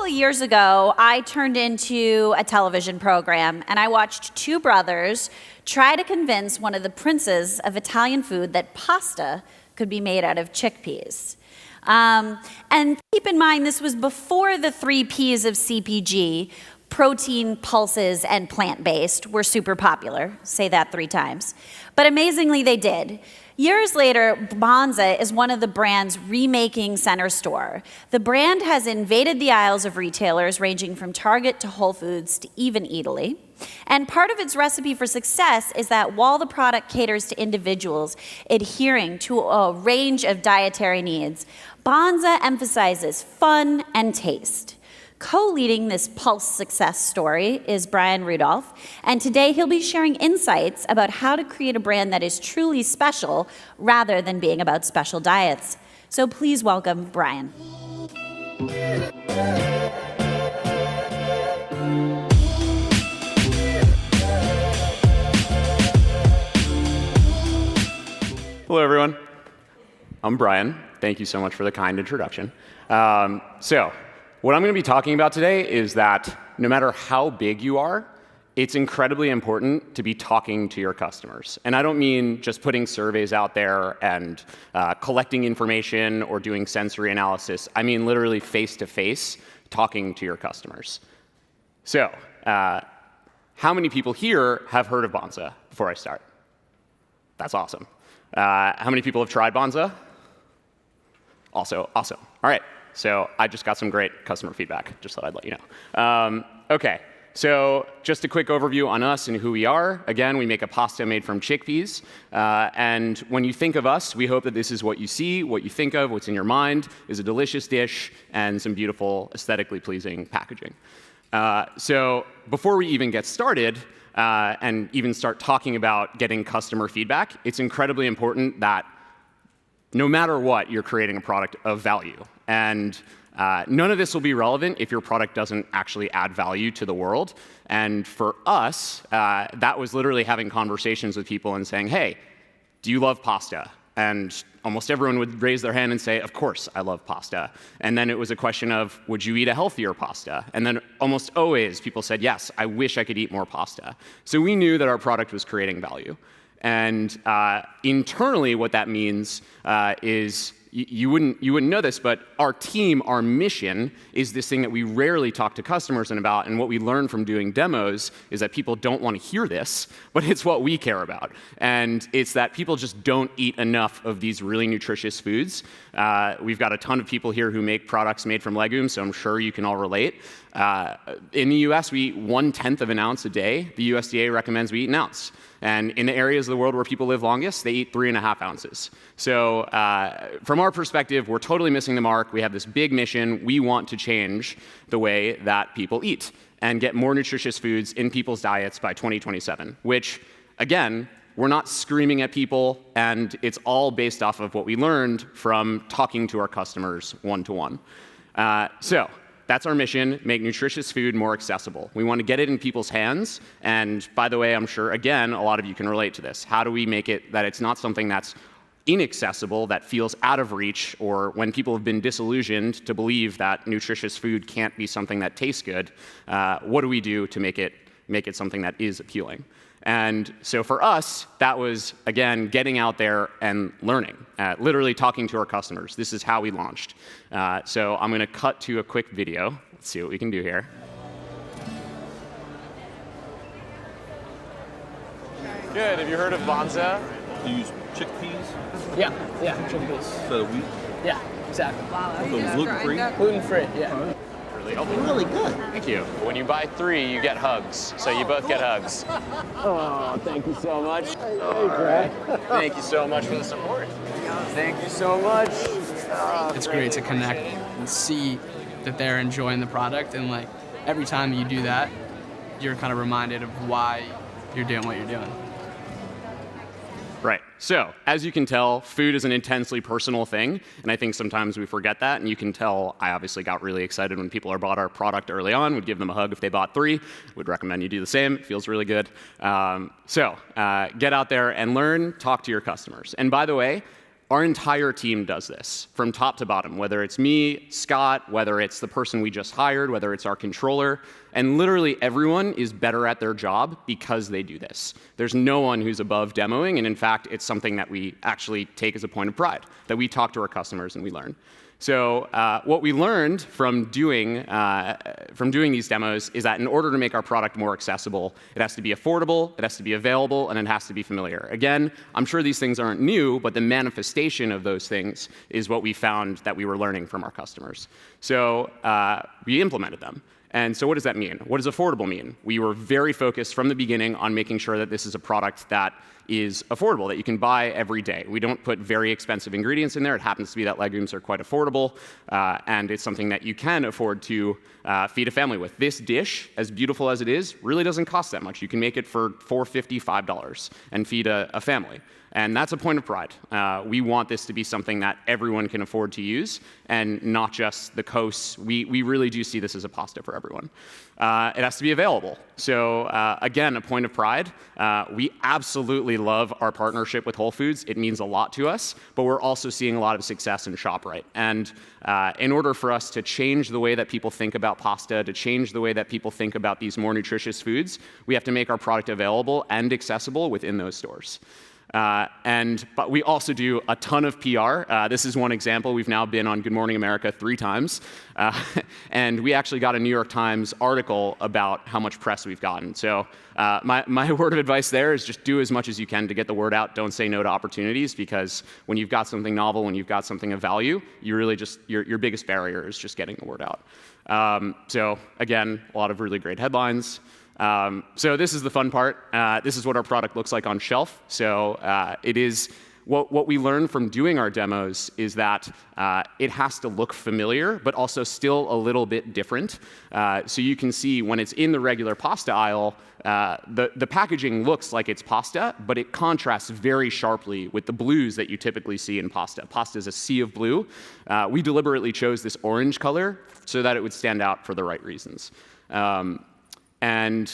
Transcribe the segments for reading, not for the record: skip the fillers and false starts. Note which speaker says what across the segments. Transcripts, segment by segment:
Speaker 1: of years ago, I turned into a television program, and I watched two brothers try to convince one of the princes of Italian food that pasta could be made out of chickpeas. And keep in mind, this was before the 3 Ps of CPG, protein, pulses, and plant-based, were super popular. Say that 3 times. But amazingly, they did. Years later, Banza is one of the brands remaking center store. The brand has invaded the aisles of retailers ranging from Target to Whole Foods to even Eataly. And part of its recipe for success is that while the product caters to individuals adhering to a range of dietary needs, Banza emphasizes fun and taste. Co-leading this Pulse success story is Brian Rudolph, and today he'll be sharing insights about how to create a brand that is truly special rather than being about special diets. So please welcome Brian.
Speaker 2: Hello, everyone. I'm Brian. Thank you so much for the kind introduction. What I'm going to be talking about today is that no matter how big you are, it's incredibly important to be talking to your customers. And I don't mean just putting surveys out there and collecting information or doing sensory analysis. I mean literally face-to-face talking to your customers. So, how many people here have heard of Banza before I start? That's awesome. How many people have tried Banza? Also awesome. All right. So I just got some great customer feedback. Just thought I'd let you know. OK. So just a quick overview on us and who we are. Again, we make a pasta made from chickpeas. And when you think of us, we hope that this is what you see, what you think of, what's in your mind, is a delicious dish and some beautiful, aesthetically pleasing packaging. So before we even get started, and even start talking about getting customer feedback, it's incredibly important that no matter what, you're creating a product of value. And none of this will be relevant if your product doesn't actually add value to the world. And for us, that was literally having conversations with people and saying, hey, do you love pasta? And almost everyone would raise their hand and say, of course, I love pasta. And then it was a question of, would you eat a healthier pasta? And then almost always people said, yes, I wish I could eat more pasta. So we knew that our product was creating value. And internally, what that means is you wouldn't know this, but our team, our mission, is this thing that we rarely talk to customers about. And what we learned from doing demos is that people don't want to hear this, but it's what we care about. And it's that people just don't eat enough of these really nutritious foods. We've got a ton of people here who make products made from legumes, so I'm sure you can all relate. In the US, we eat 1/10 of an ounce a day. The USDA recommends we eat an ounce. And in the areas of the world where people live longest, they eat 3.5 ounces. So from our perspective, we're totally missing the mark. We have this big mission. We want to change the way that people eat and get more nutritious foods in people's diets by 2027, which, again, we're not screaming at people, and it's all based off of what we learned from talking to our customers one-to-one. So that's our mission, make nutritious food more accessible. We want to get it in people's hands. And by the way, I'm sure, again, a lot of you can relate to this. How do we make it that it's not something that's inaccessible, that feels out of reach, or when people have been disillusioned to believe that nutritious food can't be something that tastes good, what do we do to make it something that is appealing? And so for us, that was, again, getting out there and learning, literally talking to our customers. This is how we launched. So I'm going to cut to a quick video. Let's see what we can do here. Good. Have you heard of Banza?
Speaker 3: Do you use chickpeas?
Speaker 4: Yeah, chickpeas.
Speaker 3: Instead of wheat?
Speaker 4: Yeah, exactly.
Speaker 3: So it's gluten-free?
Speaker 4: Gluten-free, yeah.
Speaker 2: Really good. Thank you. When you buy 3, you get hugs. So you both get hugs. Oh, thank you so much.
Speaker 4: Hey, Brad.
Speaker 2: Thank you so much for the support. Thank you so much.
Speaker 5: It's great to connect and see that they're enjoying the product, and like every time you do that, you're kind of reminded of why you're doing what you're doing.
Speaker 2: Right. So, as you can tell, food is an intensely personal thing, and I think sometimes we forget that, and you can tell I obviously got really excited when people bought our product early on, would give them a hug if they bought 3, would recommend you do the same, it feels really good. Get out there and learn, talk to your customers. And by the way, Our entire team does this from top to bottom, whether it's me, Scott, whether it's the person we just hired, whether it's our controller, and literally everyone is better at their job because they do this. There's no one who's above demoing, and in fact, it's something that we actually take as a point of pride, that we talk to our customers and we learn. So what we learned from doing these demos is that in order to make our product more accessible, it has to be affordable, it has to be available, and it has to be familiar. Again, I'm sure these things aren't new, but the manifestation of those things is what we found that we were learning from our customers. So we implemented them. And so what does that mean? What does affordable mean? We were very focused from the beginning on making sure that this is a product that is affordable, that you can buy every day. We don't put very expensive ingredients in there. It happens to be that legumes are quite affordable, and it's something that you can afford to feed a family with. This dish, as beautiful as it is, really doesn't cost that much. You can make it for $4.50, $5 and feed a family. And that's a point of pride. We want this to be something that everyone can afford to use, and not just the coasts. We really do see this as a pasta for everyone. It has to be available. So again, a point of pride. We absolutely love our partnership with Whole Foods. It means a lot to us, but we're also seeing a lot of success in ShopRite. And in order for us to change the way that people think about pasta, to change the way that people think about these more nutritious foods, we have to make our product available and accessible within those stores. But we also do a ton of PR. This is one example. We've now been on Good Morning America 3 times. And we actually got a New York Times article about how much press we've gotten. So my word of advice there is just do as much as you can to get the word out. Don't say no to opportunities, because when you've got something novel, when you've got something of value, you really just, your biggest barrier is just getting the word out. So again, a lot of really great headlines. So this is the fun part. This is what our product looks like on shelf. So it is what we learned from doing our demos is that it has to look familiar, but also still a little bit different. So you can see when it's in the regular pasta aisle, the packaging looks like it's pasta, but it contrasts very sharply with the blues that you typically see in pasta. Pasta is a sea of blue. We deliberately chose this orange color so that it would stand out for the right reasons. And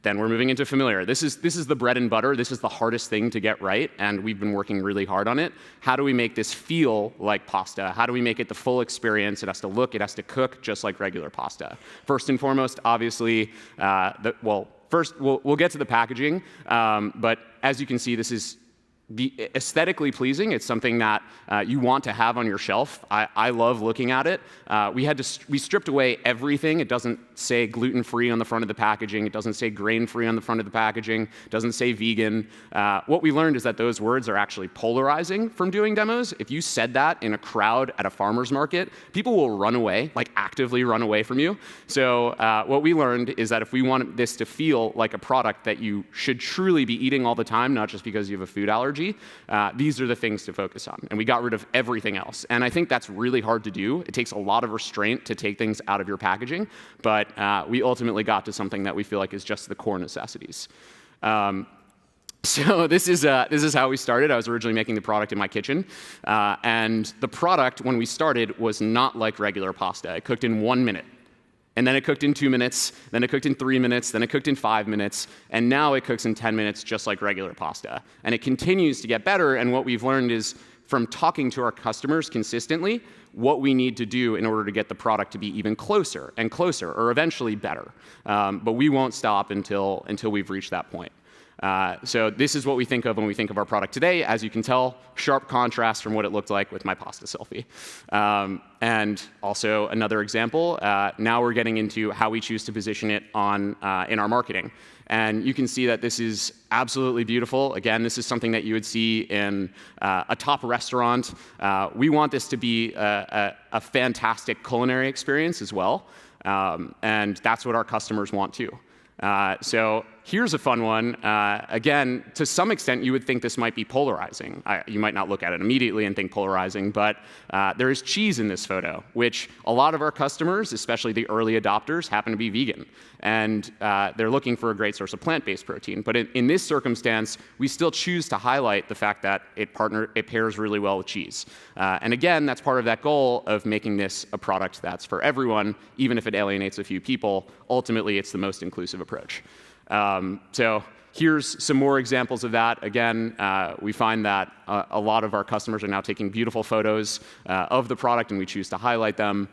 Speaker 2: then we're moving into familiar. This is the bread and butter. This is the hardest thing to get right, and we've been working really hard on it. How do we make this feel like pasta? How do we make it the full experience? It has to look, it has to cook just like regular pasta. First and foremost, obviously, first we'll get to the packaging, but as you can see, this is aesthetically pleasing. It's something that you want to have on your shelf. I love looking at it. We stripped away everything. It doesn't say gluten-free on the front of the packaging. It doesn't say grain-free on the front of the packaging. It doesn't say vegan. What we learned is that those words are actually polarizing from doing demos. If you said that in a crowd at a farmer's market, people will run away, like actively run away from you. So what we learned is that if we want this to feel like a product that you should truly be eating all the time, not just because you have a food allergy, these are the things to focus on. And we got rid of everything else. And I think that's really hard to do. It takes a lot of restraint to take things out of your packaging, but we ultimately got to something that we feel like is just the core necessities. So this is how we started. I was originally making the product in my kitchen. And the product, when we started, was not like regular pasta. It cooked in 1 minute. And then it cooked in 2 minutes, then it cooked in 3 minutes, then it cooked in 5 minutes, and now it cooks in 10 minutes just like regular pasta. And it continues to get better, and what we've learned is from talking to our customers consistently, what we need to do in order to get the product to be even closer and closer, or eventually better. But we won't stop until we've reached that point. So this is what we think of when we think of our product today. As you can tell, sharp contrast from what it looked like with my pasta selfie. And also another example, now we're getting into how we choose to position it in our marketing. And you can see that this is absolutely beautiful. Again, this is something that you would see in a top restaurant. We want this to be a fantastic culinary experience as well. And that's what our customers want too. So here's a fun one. Again, to some extent, you would think this might be polarizing. You might not look at it immediately and think polarizing, but there is cheese in this photo, which a lot of our customers, especially the early adopters, happen to be vegan. And they're looking for a great source of plant-based protein. But in this circumstance, we still choose to highlight the fact that it pairs really well with cheese. And again, that's part of that goal of making this a product that's for everyone, even if it alienates a few people. Ultimately, it's the most inclusive approach. So here's some more examples of that. Again, we find that a lot of our customers are now taking beautiful photos of the product, and we choose to highlight them.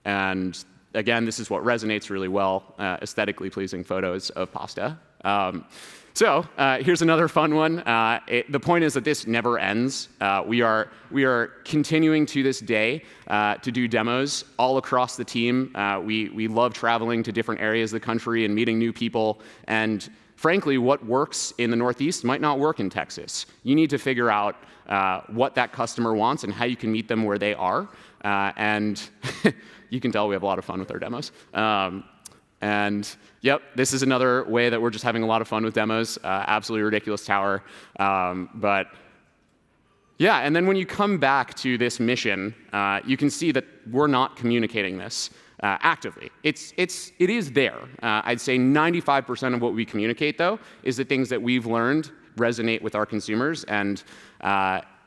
Speaker 2: And again, this is what resonates really well, aesthetically pleasing photos of pasta. So here's another fun one. The point is that this never ends. We are continuing to this day to do demos all across the team. We love traveling to different areas of the country and meeting new people. And frankly, what works in the Northeast might not work in Texas. You need to figure out what that customer wants and how you can meet them where they are. And you can tell we have a lot of fun with our demos. And yep, this is another way that we're just having a lot of fun with demos. Absolutely ridiculous tower. But yeah, and then when you come back to this mission, you can see that we're not communicating this actively. It is there. I'd say 95% of what we communicate, though, is the things that we've learned resonate with our consumers. And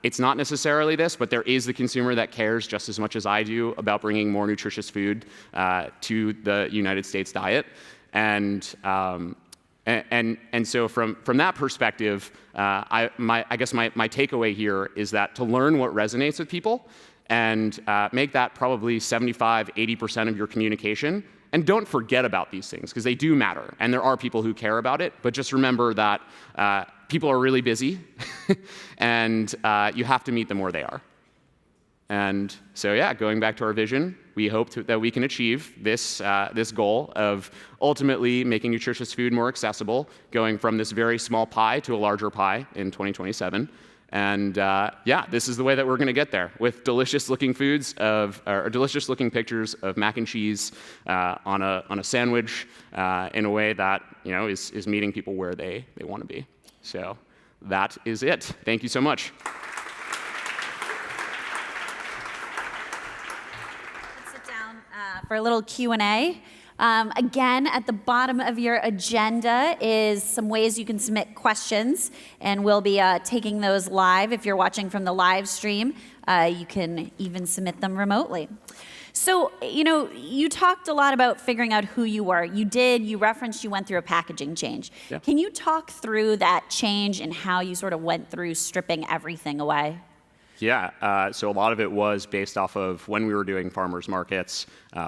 Speaker 2: it's not necessarily this, but there is the consumer that cares just as much as I do about bringing more nutritious food to the United States diet. And so from that perspective, I guess my takeaway here is that to learn what resonates with people and make that probably 75, 80% of your communication. And don't forget about these things, because they do matter. And there are people who care about it. But just remember that people are really busy, and you have to meet them where they are. And so, yeah, going back to our vision, we hope that we can achieve this goal of ultimately making nutritious food more accessible, going from this very small pie to a larger pie in 2027. And yeah, this is the way that we're going to get there, with delicious-looking foods or delicious-looking pictures of mac and cheese on a sandwich in a way that is meeting people where they want to be. So that is it. Thank you so much.
Speaker 1: Let's sit down for a little Q&A. Again, at the bottom of your agenda is some ways you can submit questions, and we'll be taking those live. If you're watching from the live stream, you can even submit them remotely. So, you talked a lot about figuring out who you were. You referenced you went through a packaging change.
Speaker 2: Yeah.
Speaker 1: Can you talk through that change and how you sort of went through stripping everything away?
Speaker 2: Yeah, so a lot of it was based off of when we were doing farmers markets,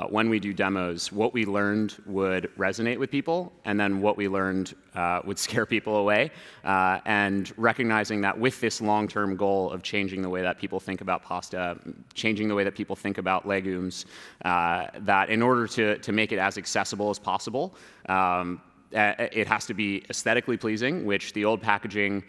Speaker 2: when we do demos, what we learned would resonate with people, and then what we learned would scare people away, and recognizing that with this long-term goal of changing the way that people think about pasta, changing the way that people think about legumes, that in order to make it as accessible as possible, it has to be aesthetically pleasing, which the old packaging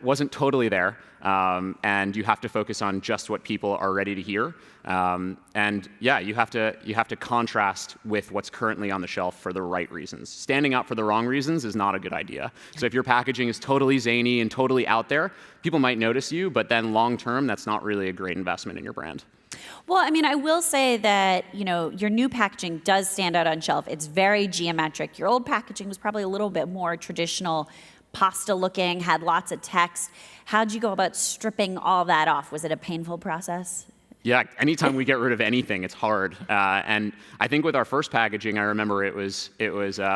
Speaker 2: wasn't totally there, and you have to focus on just what people are ready to hear. And yeah, you have to contrast with what's currently on the shelf for the right reasons. Standing out for the wrong reasons is not a good idea. So if your packaging is totally zany and totally out there, people might notice you, but then long term, that's not really a great investment in your brand.
Speaker 1: Well, I mean, I will say that, your new packaging does stand out on shelf. It's very geometric. Your old packaging was probably a little bit more traditional, pasta looking, had lots of text. How'd you go about stripping all that off? Was it a painful process?
Speaker 2: Yeah, anytime we get rid of anything, it's hard. And I think with our first packaging, I remember it was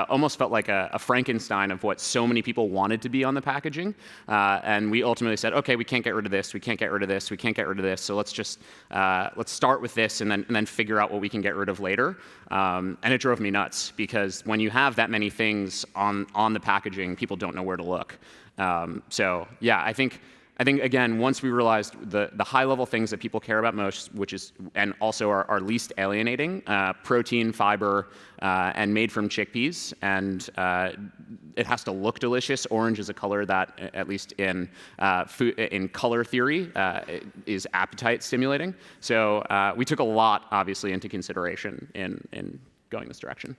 Speaker 2: almost felt like a Frankenstein of what so many people wanted to be on the packaging. And we ultimately said, okay, we can't get rid of this, we can't get rid of this, we can't get rid of this. So let's just let's start with this and then figure out what we can get rid of later. And it drove me nuts, because when you have that many things on the packaging, people don't know where to look. So yeah, I think again, once we realized the high-level things that people care about most, and also are least alienating, protein, fiber, and made from chickpeas, and it has to look delicious. Orange is a color that, at least in color theory, is appetite stimulating. So we took a lot, obviously, into consideration in going this direction.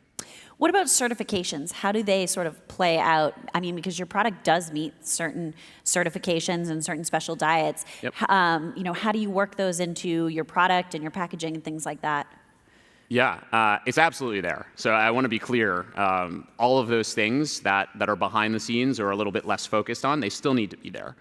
Speaker 1: What about certifications? How do they sort of play out? I mean, because your product does meet certain certifications and certain special diets.
Speaker 2: Yep.
Speaker 1: How do you work those into your product and your packaging and things like that?
Speaker 2: Yeah, it's absolutely there. So I want to be clear. All of those things that are behind the scenes or a little bit less focused on, they still need to be there.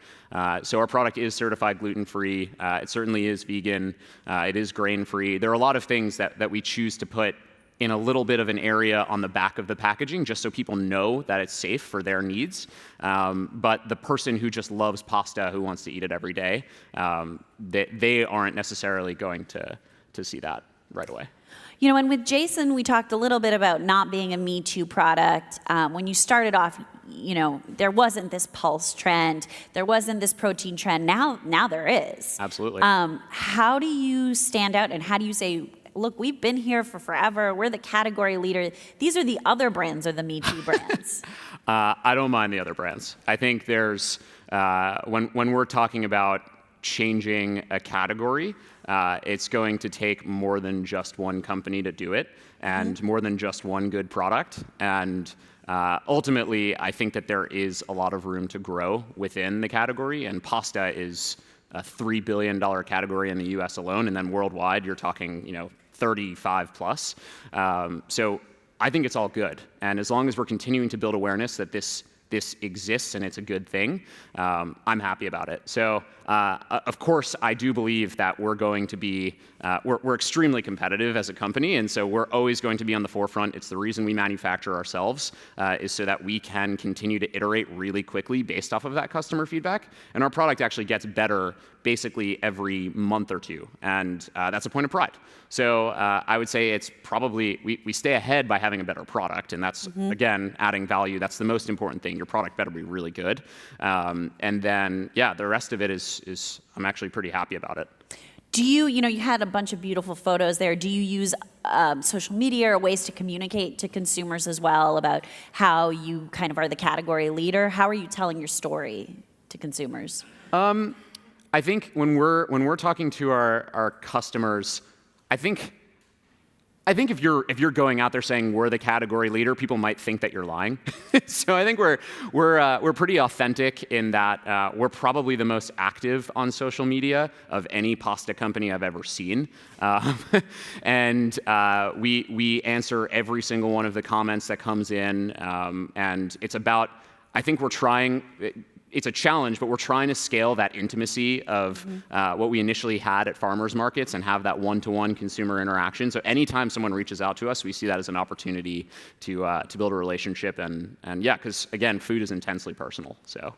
Speaker 2: So our product is certified gluten-free. It certainly is vegan. It is grain-free. There are a lot of things that we choose to put in a little bit of an area on the back of the packaging, just so people know that it's safe for their needs. But the person who just loves pasta, who wants to eat it every day, they aren't necessarily going to see that right away.
Speaker 1: You know, and with Jason, we talked a little bit about not being a Me Too product. When you started off, you know, there wasn't this pulse trend, there wasn't this protein trend. Now there is.
Speaker 2: Absolutely.
Speaker 1: How do you stand out, and how do you say, look, we've been here for forever, we're the category leader, these are the other brands, or the Me Too brands?
Speaker 2: I don't mind the other brands. I think there's, when we're talking about changing a category, it's going to take more than just one company to do it, and more than just one good product. And ultimately, I think that there is a lot of room to grow within the category, and pasta is a $3 billion category in the US alone, and then worldwide, you're talking, you know, 35 plus. So I think it's all good. And as long as we're continuing to build awareness that this exists and it's a good thing, I'm happy about it. So, of course, I do believe that we're going to be, we're extremely competitive as a company, and so we're always going to be on the forefront. It's the reason we manufacture ourselves, is so that we can continue to iterate really quickly based off of that customer feedback. And our product actually gets better basically every month or two, and that's a point of pride. So I would say it's probably, we stay ahead by having a better product, and that's, again, adding value. That's the most important thing. Your product better be really good. And then, yeah, the rest of it is I'm actually pretty happy about it.
Speaker 1: Do you know, you had a bunch of beautiful photos there. Do you use social media or ways to communicate to consumers as well about how you kind of are the category leader? How are you telling your story to consumers?
Speaker 2: I think when we're talking to our customers, I think if you're going out there saying we're the category leader, people might think that you're lying. So I think we're pretty authentic in that we're probably the most active on social media of any pasta company I've ever seen, and we answer every single one of the comments that comes in, and it's about, I think we're trying. It's a challenge, but we're trying to scale that intimacy of what we initially had at farmers markets and have that one-to-one consumer interaction. So anytime someone reaches out to us, we see that as an opportunity to build a relationship. And yeah, because again, food is intensely personal. So.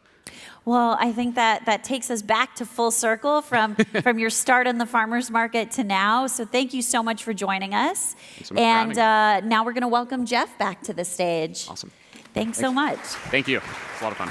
Speaker 1: Well, I think that takes us back to full circle from your start in the farmers market to now. So thank you so much for joining us.
Speaker 2: Thanks so much for having me.
Speaker 1: Now we're going to welcome Jeff back to the stage.
Speaker 2: Awesome.
Speaker 1: Thanks so much.
Speaker 2: Thank you. It's a lot of fun.